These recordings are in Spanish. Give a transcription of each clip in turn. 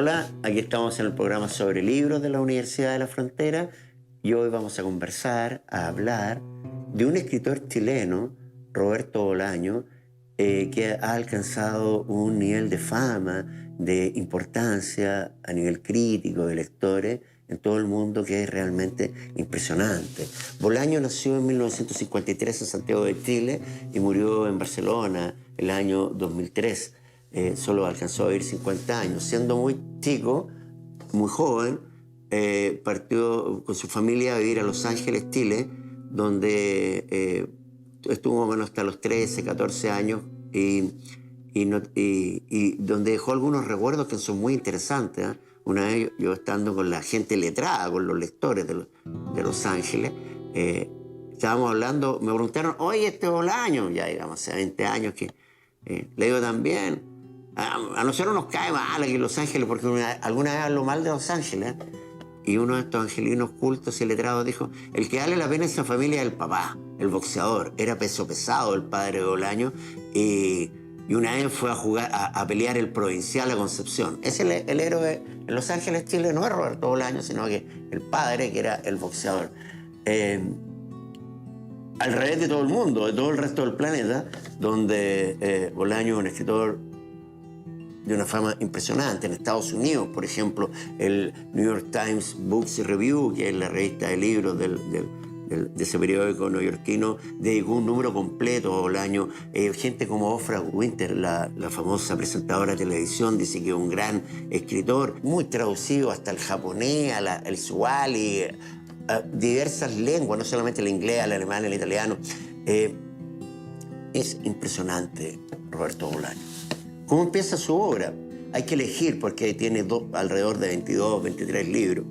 Hola, aquí estamos en el programa sobre libros de la Universidad de la Frontera y hoy vamos a conversar, a hablar de un escritor chileno, Roberto Bolaño, que ha alcanzado un nivel de fama, de importancia a nivel crítico, de lectores, en todo el mundo que es realmente impresionante. Bolaño nació en 1953 en Santiago de Chile y murió en Barcelona el año 2003. Solo alcanzó a vivir 50 años. Siendo muy chico, muy joven, partió con su familia a vivir a Los Ángeles, Chile, donde estuvo más o menos hasta los 13, 14 años y donde dejó algunos recuerdos que son muy interesantes. Una vez yo estando con la gente letrada, con los lectores de Los Ángeles, estábamos hablando, me preguntaron, oye, este Bolaño, ya digamos, hace 20 años que le digo también, a nosotros nos cae mal aquí en Los Ángeles porque alguna vez habló mal de Los Ángeles y uno de estos angelinos cultos y letrados dijo, el que vale la pena en esa familia es el papá, el boxeador. Era peso pesado el padre de Bolaño y una vez fue a jugar, a pelear el provincial a Concepción. Es el héroe en Los Ángeles, Chile, no es Roberto Bolaño, sino que el padre, que era el boxeador. Al revés de todo el mundo, de todo el resto del planeta, donde Bolaño es un escritor de una fama impresionante. En Estados Unidos, por ejemplo, el New York Times Books Review, que es la revista de libros de ese periódico neoyorquino, dedicó un número completo a Bolaño. Gente como Oprah Winfrey, la famosa presentadora de televisión, dice que es un gran escritor, muy traducido hasta el japonés, el suali, a diversas lenguas, no solamente el inglés, el alemán, el italiano. Es impresionante Roberto Bolaño. ¿Cómo empieza su obra? Hay que elegir porque tiene alrededor de 22, 23 libros.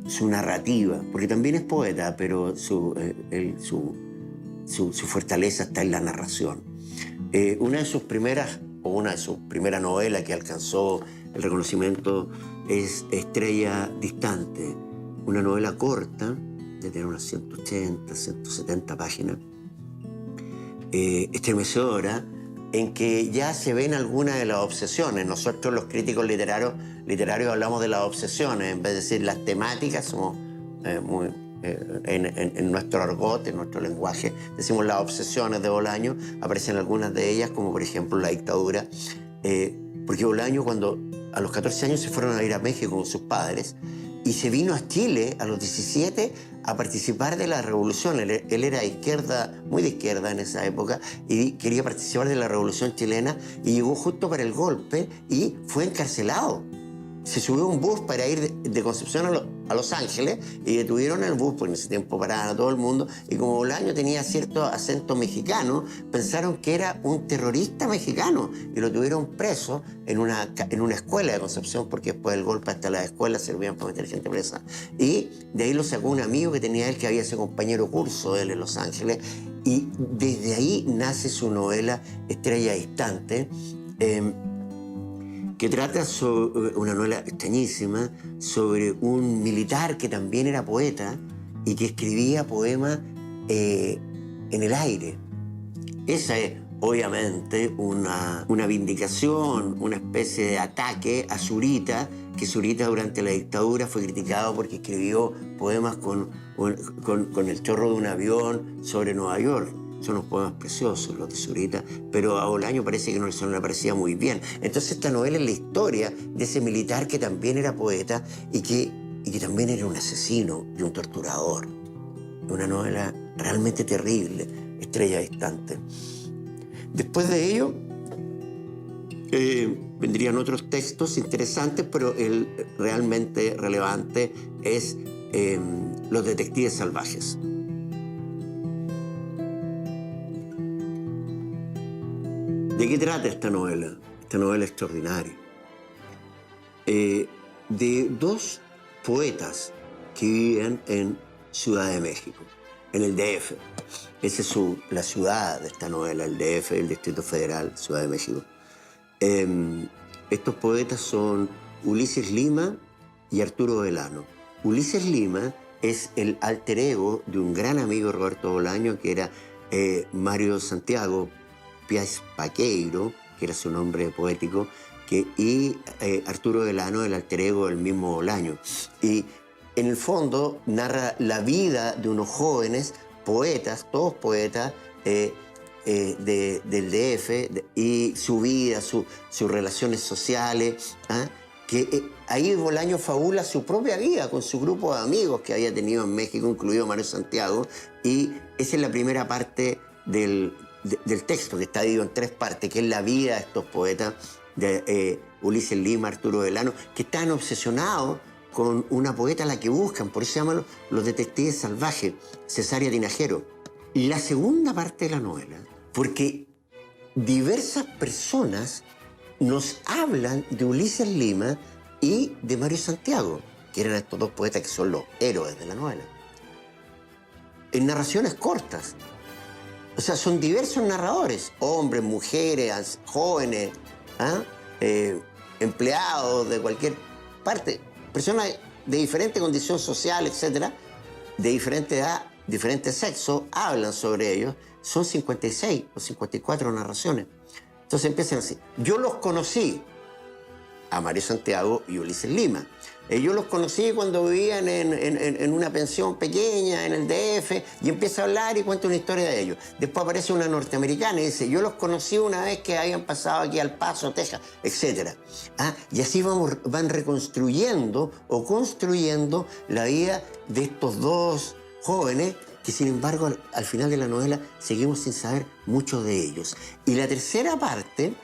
Su narrativa, porque también es poeta, pero su fortaleza está en la narración. Una de sus primeras novelas que alcanzó el reconocimiento es Estrella Distante, una novela corta, de tener unas 180, 170 páginas, estremecedora, en que ya se ven algunas de las obsesiones. Nosotros los críticos literarios hablamos de las obsesiones, en vez de decir las temáticas, somos muy... en nuestro argot, en nuestro lenguaje, decimos las obsesiones de Bolaño. Aparecen algunas de ellas, como por ejemplo la dictadura, porque Bolaño cuando a los 14 años se fueron a ir a México con sus padres y se vino a Chile a los 17 a participar de la revolución. Él era izquierda, muy de izquierda en esa época, y quería participar de la revolución chilena y llegó justo para el golpe y fue encarcelado. Se subió a un bus para ir de Concepción a Los Ángeles y detuvieron el bus, porque en ese tiempo paraban a todo el mundo, y como Bolaño tenía cierto acento mexicano, pensaron que era un terrorista mexicano y lo tuvieron preso en una escuela de Concepción, porque después del golpe hasta las escuelas servían para meter gente presa. Y de ahí lo sacó un amigo que tenía él, que había sido compañero curso de él en Los Ángeles, y desde ahí nace su novela Estrella Distante, que trata sobre una novela extrañísima sobre un militar que también era poeta y que escribía poemas en el aire. Esa es, obviamente, una vindicación, una especie de ataque a Zurita, que Zurita durante la dictadura fue criticado porque escribió poemas con el chorro de un avión sobre Nueva York. Son unos poemas preciosos los de Zurita, pero a Bolaño parece que no le parecía muy bien. Entonces esta novela es la historia de ese militar que también era poeta y que también era un asesino y un torturador. Una novela realmente terrible, Estrella Distante. Después de ello vendrían otros textos interesantes, pero el realmente relevante es Los Detectives Salvajes. ¿De qué trata esta novela? Esta novela extraordinaria. De dos poetas que viven en Ciudad de México, en el DF. Esa es la ciudad de esta novela, el DF, el Distrito Federal, Ciudad de México. Estos poetas son Ulises Lima y Arturo Velano. Ulises Lima es el alter ego de un gran amigo de Roberto Bolaño, que era Mario Santiago Piaz Paqueiro, que era su nombre poético, y Arturo Delano, el alter ego del mismo Bolaño. Y en el fondo narra la vida de unos jóvenes poetas, todos poetas, del DF, y su vida, sus relaciones sociales, ¿ah? Que ahí Bolaño fabula su propia vida con su grupo de amigos que había tenido en México, incluido Mario Santiago, y esa es la primera parte del texto, que está dividido en 3 partes, que es la vida de estos poetas, de Ulises Lima, Arturo Delano, que están obsesionados con una poeta a la que buscan, por eso se llaman los detectives salvajes, Cesárea Tinajero. Y la segunda parte de la novela, porque diversas personas nos hablan de Ulises Lima y de Mario Santiago, que eran estos 2 poetas que son los héroes de la novela, en narraciones cortas. O sea, son diversos narradores, hombres, mujeres, jóvenes, ¿ah? Empleados de cualquier parte, personas de diferente condición social, etcétera, de diferente edad, diferente sexo, hablan sobre ellos. Son 56 o 54 narraciones. Entonces empiezan así. Yo los conocí, a Mario Santiago y Ulises Lima. Yo los conocí cuando vivían en una pensión pequeña en el DF, y empieza a hablar y cuenta una historia de ellos. Después aparece una norteamericana y dice, yo los conocí una vez que habían pasado aquí al Paso, Texas, etc. ¿Ah? Y así van reconstruyendo o construyendo la vida de estos 2 jóvenes que, sin embargo, al final de la novela seguimos sin saber mucho de ellos. Y la tercera parte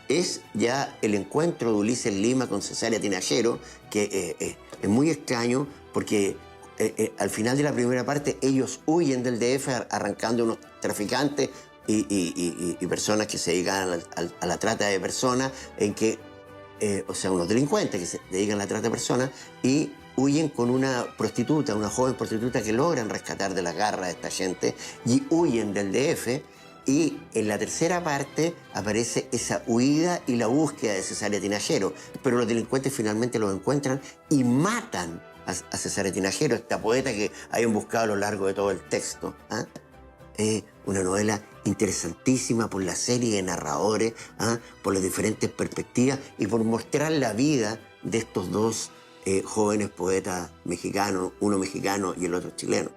es ya el encuentro de Ulises Lima con Cesárea Tinajero, que es muy extraño porque al final de la primera parte ellos huyen del DF arrancando unos traficantes y personas que se dedican a la trata de personas, o sea, unos delincuentes que se dedican a la trata de personas, y huyen con una prostituta, una joven prostituta que logran rescatar de las garras de esta gente, y huyen del DF. Y en la tercera parte aparece esa huida y la búsqueda de Cesárea Tinajero. Pero los delincuentes finalmente los encuentran y matan a Cesárea Tinajero, esta poeta que habían buscado a lo largo de todo el texto. ¿Ah? Una novela interesantísima por la serie de narradores, ¿ah? Por las diferentes perspectivas y por mostrar la vida de estos 2 jóvenes poetas mexicanos, uno mexicano y el otro chileno.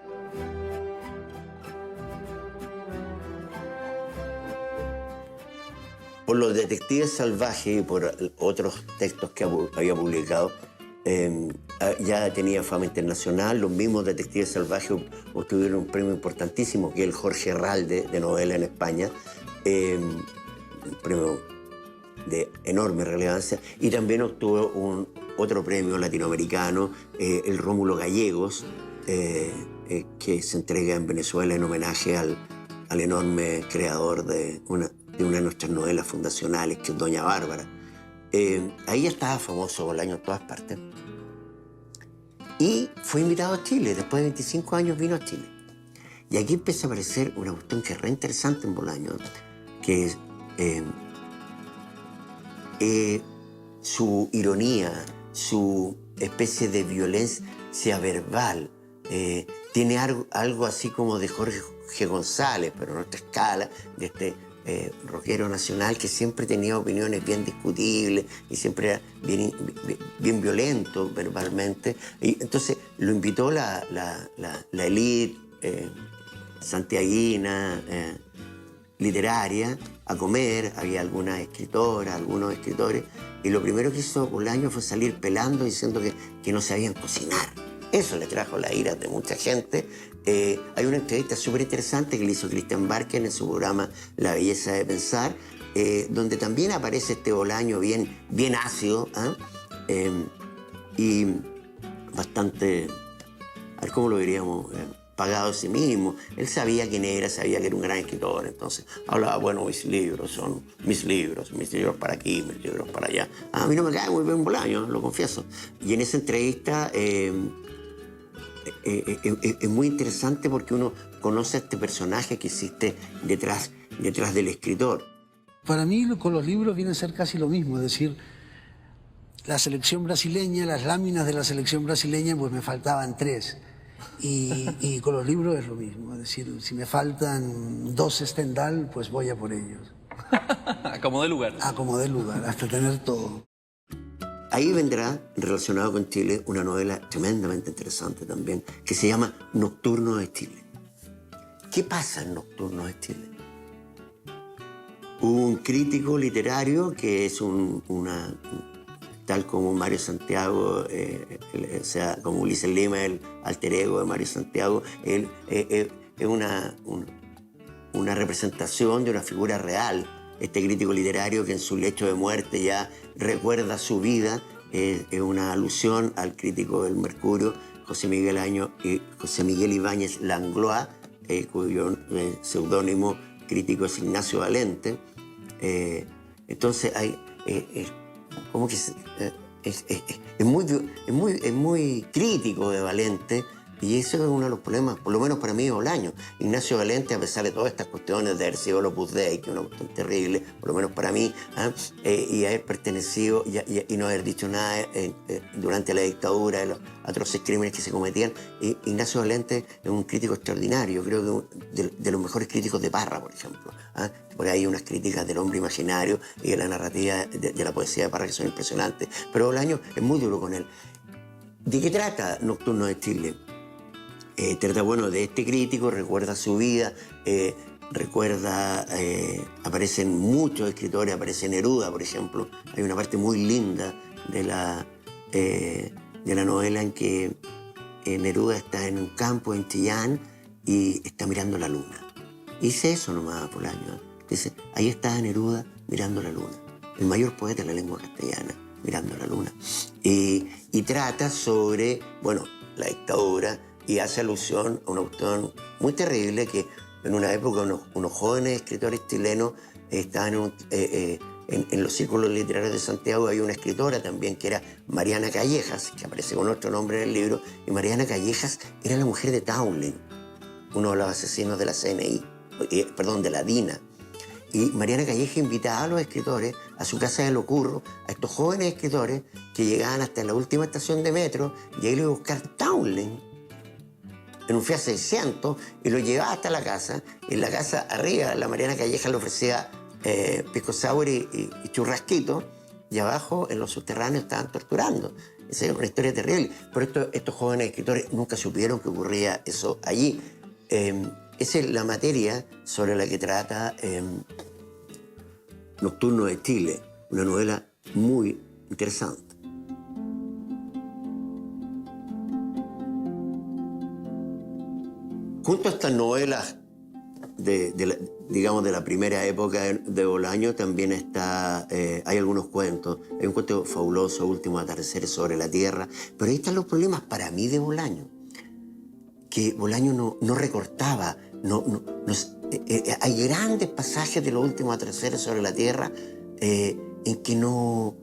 Por los detectives salvajes y por otros textos que había publicado, ya tenía fama internacional. Los mismos detectives salvajes obtuvieron un premio importantísimo, que es el Jorge Herralde de novela en España, un premio de enorme relevancia, y también obtuvo otro premio latinoamericano, el Rómulo Gallegos, que se entrega en Venezuela en homenaje al enorme creador de una de nuestras novelas fundacionales, que es Doña Bárbara. Ahí ya estaba famoso Bolaño en todas partes. Y fue invitado a Chile. Después de 25 años vino a Chile. Y aquí empieza a aparecer una cuestión que es re interesante en Bolaño, que es su ironía, su especie de violencia verbal. Tiene algo así como de Jorge G. González, pero en otra escala, de este rockero nacional que siempre tenía opiniones bien discutibles y siempre era bien violento verbalmente. Y entonces lo invitó la élite santiaguina, literaria, a comer. Había algunas escritoras, algunos escritores, y lo primero que hizo Bolaño fue salir pelando diciendo que no sabían cocinar. Eso le trajo la ira de mucha gente. Hay una entrevista súper interesante que le hizo Cristian Barker en su programa La Belleza de Pensar, donde también aparece este Bolaño bien ácido, ¿eh? Y bastante, a ver cómo lo diríamos, pagado de sí mismo. Él sabía quién era, sabía que era un gran escritor, entonces hablaba, bueno, mis libros son mis libros para aquí, mis libros para allá. A mí no me cae muy bien Bolaño, lo confieso. Y en esa entrevista es muy interesante porque uno conoce a este personaje que existe detrás del escritor. Para mí con los libros viene a ser casi lo mismo, es decir, la selección brasileña, las láminas de la selección brasileña, pues me faltaban 3. Y con los libros es lo mismo, es decir, si me faltan 2 Stendhal, pues voy a por ellos. Acomodé lugar. Acomodé lugar, hasta tener todo. Ahí vendrá, relacionado con Chile, una novela tremendamente interesante también, que se llama Nocturno de Chile. ¿Qué pasa en Nocturno de Chile? Un crítico literario que es tal como Mario Santiago, o sea, como Ulises Lima, el alter ego de Mario Santiago, él es una representación de una figura real. Este crítico literario que en su lecho de muerte ya recuerda su vida, es una alusión al crítico del Mercurio, José Miguel Ibáñez Langlois, cuyo seudónimo crítico es Ignacio Valente. Entonces es muy crítico de Valente, y eso es uno de los problemas, por lo menos para mí, Bolaño. Ignacio Valente, a pesar de todas estas cuestiones de haber sido el Opus Dei, que es una cuestión terrible, por lo menos para mí, y haber pertenecido y no haber dicho nada durante la dictadura de los atroces crímenes que se cometían, Ignacio Valente es un crítico extraordinario, creo que de los mejores críticos de Parra, por ejemplo. Porque hay unas críticas del hombre imaginario y de la narrativa de la poesía de Parra que son impresionantes. Pero Bolaño es muy duro con él. ¿De qué trata Nocturno de Chile? Trata, bueno, de este crítico, recuerda su vida, aparecen muchos escritores, aparece Neruda, por ejemplo. Hay una parte muy linda de la novela en que Neruda está en un campo en Chillán y está mirando la luna. Y dice eso nomás, Bolaño. Dice, ahí está Neruda mirando la luna, el mayor poeta de la lengua castellana, mirando la luna. Y trata sobre, bueno, la dictadura, y hace alusión a una cuestión muy terrible que en una época unos jóvenes escritores chilenos estaban en los círculos literarios de Santiago. Había una escritora también que era Mariana Callejas, que aparece con otro nombre en el libro, y Mariana Callejas era la mujer de Townley, uno de los asesinos de la CNI, de la DINA. Y Mariana Callejas invitaba a los escritores a su casa de Locurro, a estos jóvenes escritores que llegaban hasta la última estación de metro, y ahí lo iba a buscar Townley en un Fiat 600 y lo llevaba hasta la casa. En la casa arriba, la Mariana Callejas le ofrecía pisco sour y churrasquito, y abajo, en los subterráneos, estaban torturando. Esa es una historia terrible. Pero estos jóvenes escritores nunca supieron que ocurría eso allí. Esa es la materia sobre la que trata Nocturno de Chile, una novela muy interesante. Junto a estas novelas de la primera época de Bolaño también hay algunos cuentos. Hay un cuento fabuloso, Último atardecer sobre la tierra. Pero ahí están los problemas para mí de Bolaño. Que Bolaño no recortaba. Hay grandes pasajes de los Últimos atardeceres sobre la tierra en que no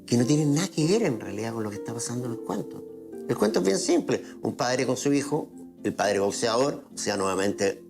tienen nada que ver en realidad con lo que está pasando en el cuento. El cuento es bien simple. Un padre con su hijo, el padre boxeador, o sea, nuevamente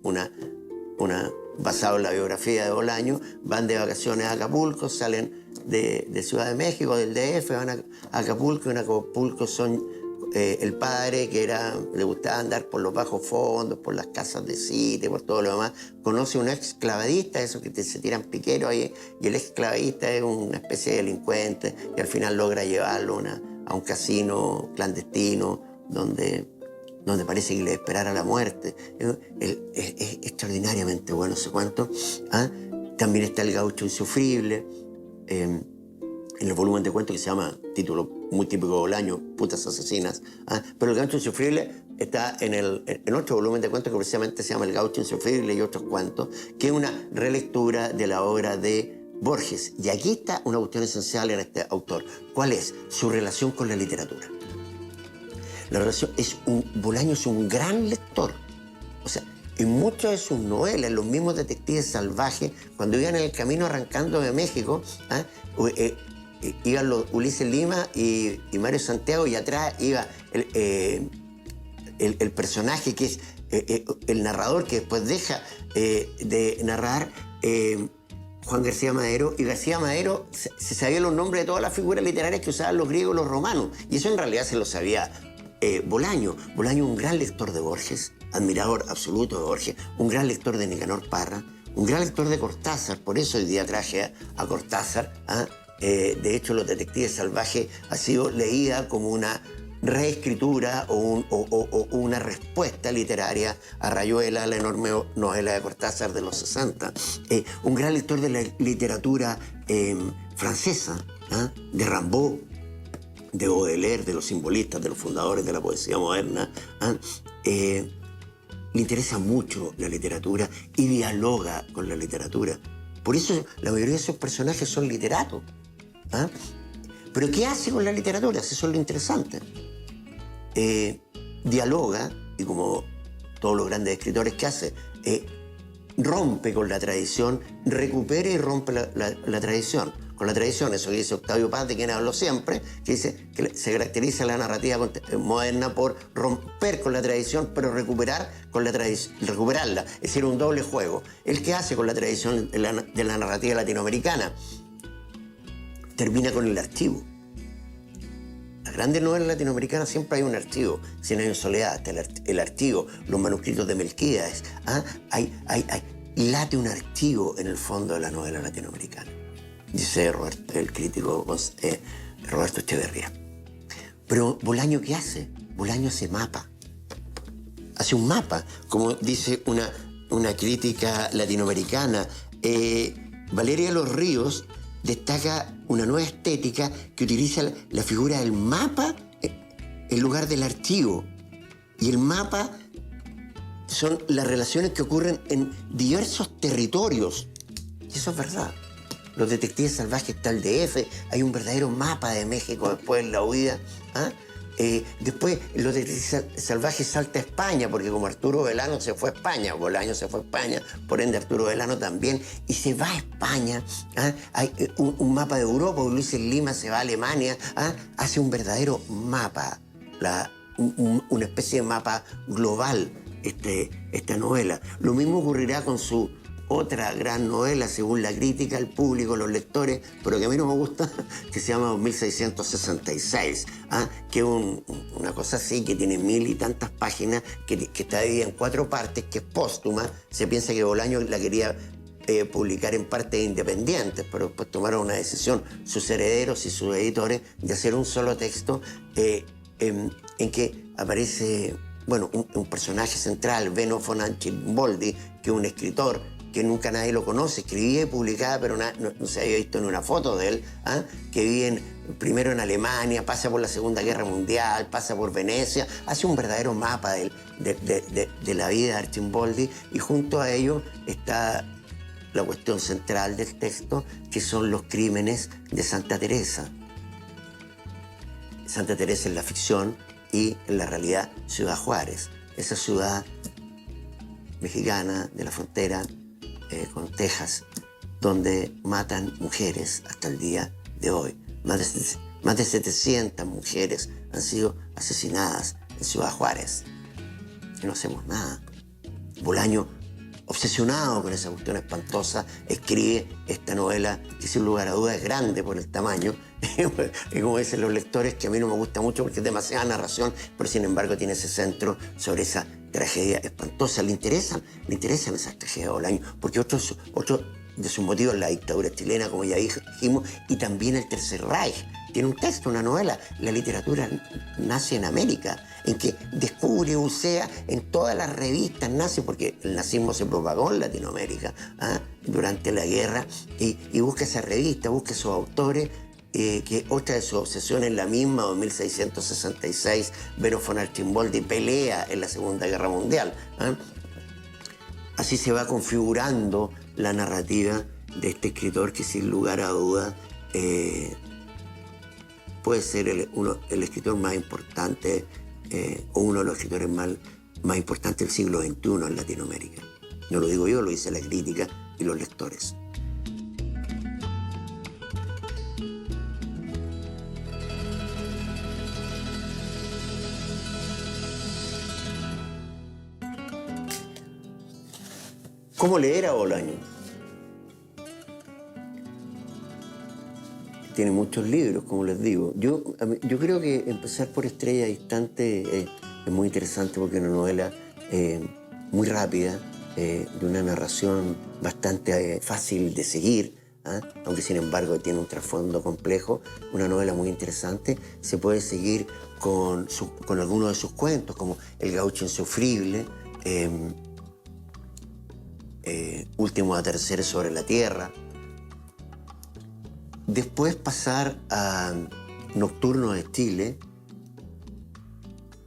basado en la biografía de Bolaño, van de vacaciones a Acapulco, salen de Ciudad de México, del DF, van a Acapulco, y en Acapulco son el padre, que le gustaba andar por los bajos fondos, por las casas de sitio, por todo lo demás, conoce a un ex clavadista, esos que se tiran piqueros ahí, y el ex clavadista es una especie de delincuente, y al final logra llevarlo a un casino clandestino donde parece que le esperara la muerte. Es extraordinariamente bueno ese cuento. También está El gaucho insufrible, en el volumen de cuentos que se llama, título muy típico de Bolaño, Putas asesinas. Pero El gaucho insufrible está en otro volumen de cuentos que precisamente se llama El gaucho insufrible y otros cuentos, que es una relectura de la obra de Borges. Y aquí está una cuestión esencial en este autor. ¿Cuál es? Su relación con la literatura. La relación Bolaño es un gran lector. O sea, en muchas de sus novelas, los mismos detectives salvajes, cuando iban en el camino arrancando de México, iban los Ulises Lima y Mario Santiago, y atrás iba el personaje que es el narrador, que después deja de narrar, Juan García Madero, y García Madero se sabía los nombres de todas las figuras literarias que usaban los griegos y los romanos, y eso en realidad se lo sabía Bolaño. Bolaño, un gran lector de Borges, admirador absoluto de Borges, un gran lector de Nicanor Parra, un gran lector de Cortázar, por eso hoy día traje a Cortázar. De hecho, Los Detectives Salvajes ha sido leída como una reescritura o una respuesta literaria a Rayuela, la enorme novela de Cortázar de los 60. Un gran lector de la literatura francesa, de Rimbaud, de Baudelaire, de los simbolistas, de los fundadores de la poesía moderna. Le interesa mucho la literatura y dialoga con la literatura. Por eso la mayoría de esos personajes son literatos. Pero ¿qué hace con la literatura? Eso es lo interesante. Dialoga, y como todos los grandes escritores que hace, rompe con la tradición, recupera y rompe la tradición. Con la tradición, eso que dice Octavio Paz, de quien hablo siempre, que dice que se caracteriza la narrativa moderna por romper con la tradición, pero recuperarla, es decir, un doble juego. ¿El qué hace con la tradición de la narrativa latinoamericana? Termina con el archivo. Las grandes novelas latinoamericanas siempre hay un archivo. Cien años de soledad, el archivo, los manuscritos de Melquíades. Late un archivo en el fondo de la novela latinoamericana, dice el crítico Roberto Echeverría. Pero Bolaño, ¿qué hace? Bolaño hace mapa. Hace un mapa, como dice una crítica latinoamericana. Valeria Los Ríos destaca una nueva estética que utiliza la figura del mapa en lugar del archivo. Y el mapa son las relaciones que ocurren en diversos territorios. Y eso es verdad. Los Detectives Salvajes está el DF, hay un verdadero mapa de México después de la huida. Después Los Detectives Salvajes salta a España, porque como Arturo Velano se fue a España, Bolaño se fue a España, por ende Arturo Velano también, y se va a España. Hay un mapa de Europa, Luis en Lima se va a Alemania, hace un verdadero mapa, una especie de mapa global esta novela. Lo mismo ocurrirá con su otra gran novela, según la crítica, el público, los lectores, pero que a mí no me gusta, que se llama 1666, que es una cosa así, que tiene 1000 y tantas páginas, que está dividida en 4 partes, que es póstuma. Se piensa que Bolaño la quería publicar en partes independientes, pero después tomaron una decisión sus herederos y sus editores de hacer un solo texto en que aparece, bueno, un personaje central, Benno von Archimboldi, que es un escritor que nunca nadie lo conoce, escribía y publicaba, pero no se había visto en una foto de él, que vive primero en Alemania, pasa por la Segunda Guerra Mundial, pasa por Venecia, hace un verdadero mapa de la vida de Archimboldi, y junto a ello está la cuestión central del texto, que son los crímenes de Santa Teresa. Santa Teresa en la ficción y en la realidad Ciudad Juárez, esa ciudad mexicana de la frontera con Texas, donde matan mujeres hasta el día de hoy. Más de 700 mujeres han sido asesinadas en Ciudad Juárez. Y no hacemos nada. Bolaño, obsesionado con esa cuestión espantosa, escribe esta novela que sin lugar a dudas es grande por el tamaño. Y como dicen los lectores, que a mí no me gusta mucho porque es demasiada narración, pero sin embargo tiene ese centro sobre esa tragedia espantosa. Le interesan esas tragedias de Bolaño, porque otro de sus motivos es la dictadura chilena, como ya dijimos, y también el Tercer Reich. Tiene un texto, una novela, La literatura nace en América, en que descubre, bucea en todas las revistas nazis, porque el nazismo se propagó en Latinoamérica durante la guerra, y busca esas revistas, busca esos autores, que otra de sus obsesiones es la misma, en 1666, Benno von Archimboldi pelea en la Segunda Guerra Mundial. Así se va configurando la narrativa de este escritor que sin lugar a dudas puede ser el escritor más importante o uno de los escritores más importantes del siglo XXI en Latinoamérica. No lo digo yo, lo dice la crítica y los lectores. ¿Cómo leer a Bolaño? Tiene muchos libros, como les digo. Yo creo que empezar por Estrella Distante es muy interesante porque es una novela muy rápida, de una narración bastante fácil de seguir, aunque sin embargo tiene un trasfondo complejo, una novela muy interesante. Se puede seguir con algunos de sus cuentos, como El gaucho insufrible, Último atardecer sobre la tierra. Después pasar a Nocturno de Chile,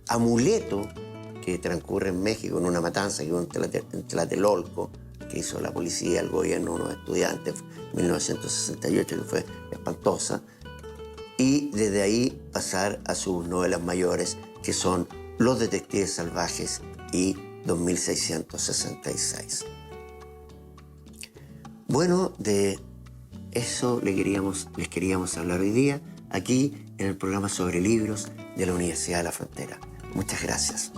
Amuleto, que transcurre en México en una matanza que hubo en Tlatelolco, que hizo la policía, el gobierno, unos estudiantes, en 1968, que fue espantosa. Y desde ahí pasar a sus novelas mayores, que son Los detectives salvajes y 2666. Bueno, de eso les queríamos hablar hoy día, aquí en el programa sobre libros de la Universidad de la Frontera. Muchas gracias.